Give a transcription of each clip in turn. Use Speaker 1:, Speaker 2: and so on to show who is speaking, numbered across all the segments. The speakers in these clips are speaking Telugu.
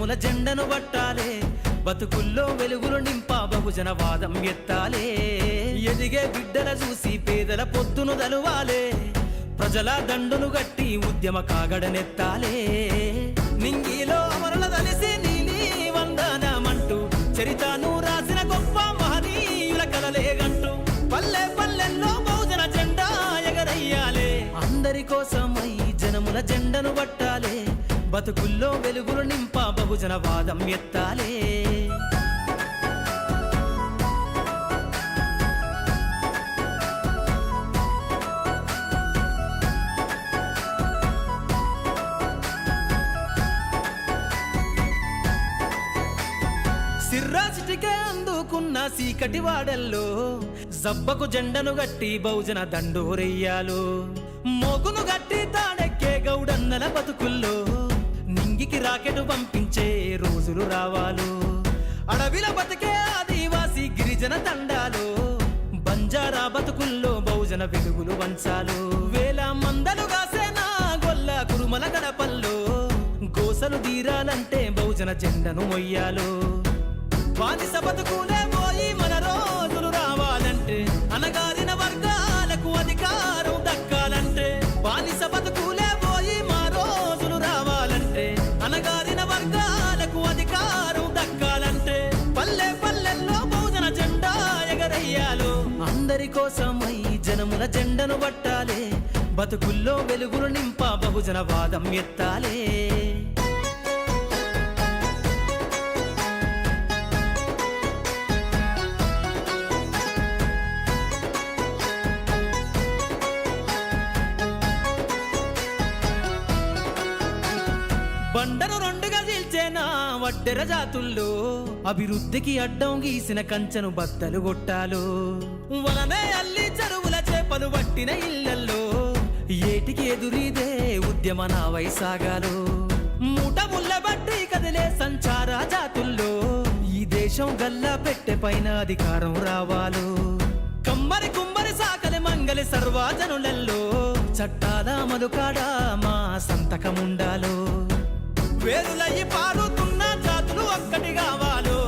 Speaker 1: జనముల జెండను పట్టాలే, బతుకుల్లో వెలుగులు నింపా బహుజన వాదం ఎత్తాలే. ఎదిగే బిడ్డల చూసి పేదల పొద్దును దలువాలే, ప్రజల దండును గట్టి ఉద్యమ కాగడనెత్తాలే. నింగిలో అమరుల దలిసి నీలి వందనమంటూ చరితను రాసిన గొప్ప మహనీయుల కలలేగంటూ పల్లె పల్లెల్లో బహుజన జెండా ఎగరయ్యాలే. అందరి కోసమై జనముల జెండను పట్టాలే, బతుకుల్లో వెలుగులు నింపా బహుజన వాదం ఎత్తాలే. సిర్రాసిటికే అందుకున్న సీకటి వాడల్లో జబ్బకు జెండను గట్టి బహుజన దండోరెయ్యాలు. మోగును గట్టి తాడెక్కే గౌడన్నల బతుకుల్లో నింగికి రాకెట్ పంపించే రోజులు రావాలు. అడవిల బతికే ఆదివాసి గిరిజన తండాలు, బంజారా బతుకుల్లో బహుజన వెలుగులు వంచాలు. వేల మందలుగా సేనా గొల్ల కురుమల గడపల్లో గోసలు తీరాలంటే బహుజన జెండను మొయ్యాలు. బానిస బతుకులే పోయి మన రోజులు రావాలంటే, అనగారిన వర్గాలకు అధికారం దక్కాలంటే. బానిస బతుకులే పోయి మా రోజులు రావాలంటే, అనగారిన వర్గాలకు అధికారం దక్కాలంటే. పల్లె పల్లెల్లో బహుజన జెండా ఎగరయ్యాలు. అందరి కోసమై జనముల జెండను పట్టాలే, బతుకుల్లో వెలుగులు నింపా బహుజన వాదం ఎత్తాలే. బండను రెండుగా చీల్చేనా వడ్డెర జాతుల్లో, అభివృద్ధికి అడ్డం గీసిన కంచెను బద్దలు కొట్టాలు. వలనే అల్లి చెరువుల చేపలు పట్టిన ఇళ్లల్లో ఏటికి ఎదురీదే ఉద్యమ నావై సాగాలు. మూట ముళ్ళ బట్టి కదిలే సంచార జాతుల్లో ఈ దేశం గల్లా పెట్టె పైన అధికారం రావాలు. కమ్మరి కుమ్మరి సాకలి మంగలి సర్వజనులలో చట్టాల అమలు కాడా మా సంతకముండాలో. వేరులయ్యి పారుతున్న జాతులు ఒక్కటి కావాలో,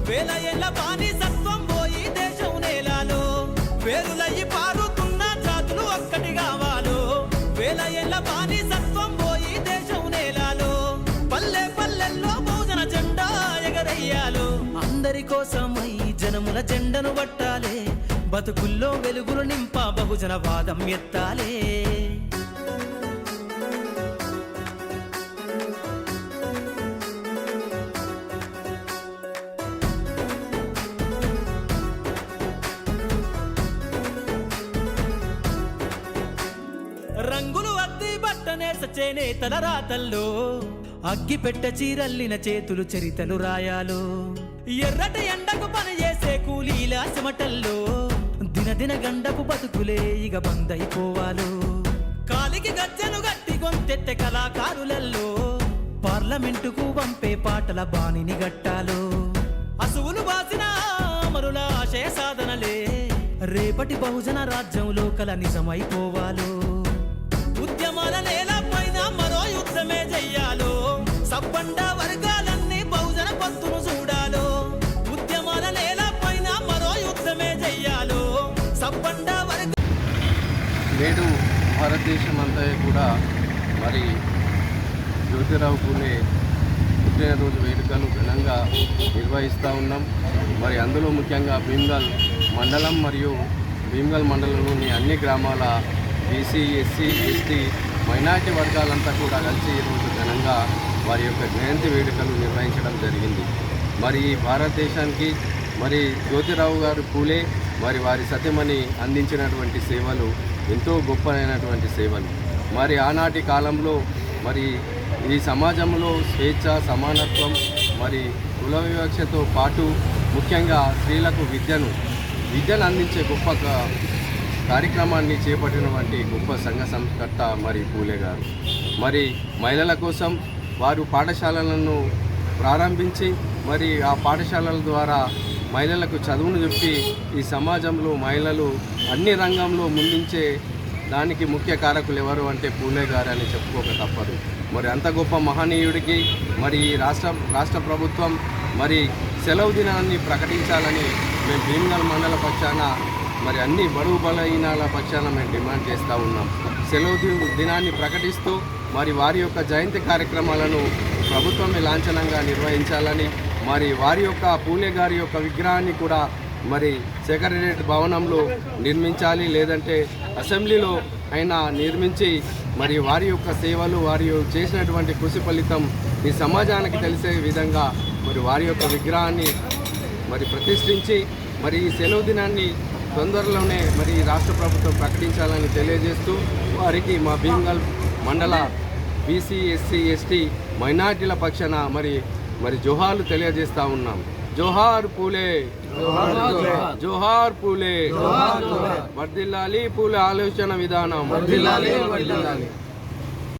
Speaker 1: వేల ఏళ్ళ బానిసత్వం పోయి దేశం నేలాలో. వేరులయ్యి పారుతున్న జాతులు ఒక్కటి కావాలో, వేల ఏళ్ళ బానిసత్వం పోయి దేశం నేలాలో. పల్లె పల్లెల్లో బహుజన జెండా ఎగరయ్యాలో. అందరి కోసమై జనముల జెండను పట్టాలే, బతుకుల్లో వెలుగులు నింపా బహుజన వాదం ఎత్తాలే. రంగులు అద్ది బట్టనే చేనేతల రాతల్లో అగ్గి పెట్ట చీరల్లిన చేతులు చరితలు రాయాలు. ఎర్రటి ఎండకు పని చేసే కూలీల చెమటల్లో దినదిన గండపు బతుకులే ఇక బందైపోవాలు. కాలికి గజ్జెను గట్టి గొంతెత్తె కళాకారులల్లో పార్లమెంటుకు పంపే పాటల బాణిని గట్టాలు. అసువులు బాసిన అమరుల ఆశయ సాధనలే రేపటి బహుజన రాజ్యంలో కల నిజమైపోవాలు. ఉద్యమాల నేల పైన మరో యుద్ధమే చెయ్యాలో, సబ్బండ వర్గాలన్నీ బహుజన పొత్తును చూడాలో. ఉద్యమాల నేల పైన మరో యుద్ధమే చెయ్యాలో, సబ్బండ వర్గ.
Speaker 2: నేడు భారతదేశం అంతా కూడా మరి జ్యోతిరావు పూలే పుట్టినరోజు వేడుకలు ఘనంగా నిర్వహిస్తూ ఉన్నాం. మరి అందులో ముఖ్యంగా భీమ్గల్ మండలం మరియు భీమ్గల్ మండలంలోని అన్ని గ్రామాల బీసీ, ఎస్సీ, ఎస్టీ, మైనార్టీ వర్గాలంతా కూడా కలిసి ఈరోజు ఘనంగా వారి యొక్క జయంతి వేడుకలు నిర్వహించడం జరిగింది. మరి ఈ భారతదేశానికి మరి జ్యోతిరావు గారు పూలే మరి వారి సతీమణి అందించినటువంటి సేవలు ఎంతో గొప్పనైనటువంటి సేవలు. మరి ఆనాటి కాలంలో మరి ఈ సమాజంలో స్వేచ్ఛ, సమానత్వం, మరి కుల వివక్షతో పాటు ముఖ్యంగా స్త్రీలకు విద్యను అందించే గొప్ప కార్యక్రమాన్ని చేపట్టినటువంటి గొప్ప సంఘ సంస్కర్త మరి పూలే గారు. మరి మహిళల కోసం వారు పాఠశాలలను ప్రారంభించి మరి ఆ పాఠశాలల ద్వారా మహిళలకు చదువును చెప్పి ఈ సమాజంలో మహిళలు అన్ని రంగంలో ముందుంచే దానికి ముఖ్య కారకులు ఎవరు అంటే పూలే గారు అని చెప్పుకోక తప్పదు. మరి అంత గొప్ప మహనీయుడికి మరి ఈ రాష్ట్ర ప్రభుత్వం మరి సెలవు దినాన్ని ప్రకటించాలని మేము భీమ్గల్ మండల పక్షాన మరి అన్ని బడుగు బలహీనాల పక్షాన మేము డిమాండ్ చేస్తూ ఉన్నాం. సెలవు దినాన్ని ప్రకటిస్తూ మరి వారి యొక్క జయంతి కార్యక్రమాలను ప్రభుత్వమే లాంఛనంగా నిర్వహించాలని, మరి వారి యొక్క పూలే గారి యొక్క విగ్రహాన్ని కూడా మరి సెక్రటేరియట్ భవనంలో నిర్మించాలి, లేదంటే అసెంబ్లీలో అయినా నిర్మించి మరి వారి యొక్క సేవలు, వారి చేసినటువంటి కృషి ఫలితం ఈ సమాజానికి తెలిసే విధంగా మరి వారి యొక్క విగ్రహాన్ని మరి ప్రతిష్ఠించి మరి ఈ సెలవు దినాన్ని తొందరలోనే మరి రాష్ట్ర ప్రభుత్వం ప్రకటించాలని తెలియజేస్తూ వారికి మా భీమ్గల్ మండల బీసీ ఎస్సీ ఎస్టీ మైనార్టీల పక్షాన మరి జోహార్లు తెలియజేస్తూ ఉన్నాం. జోహార్ పూలే, జోహార్ పూలే, వర్ధిల్లాలి పూలే ఆలోచన విధానం, వర్ధిల్లాలి.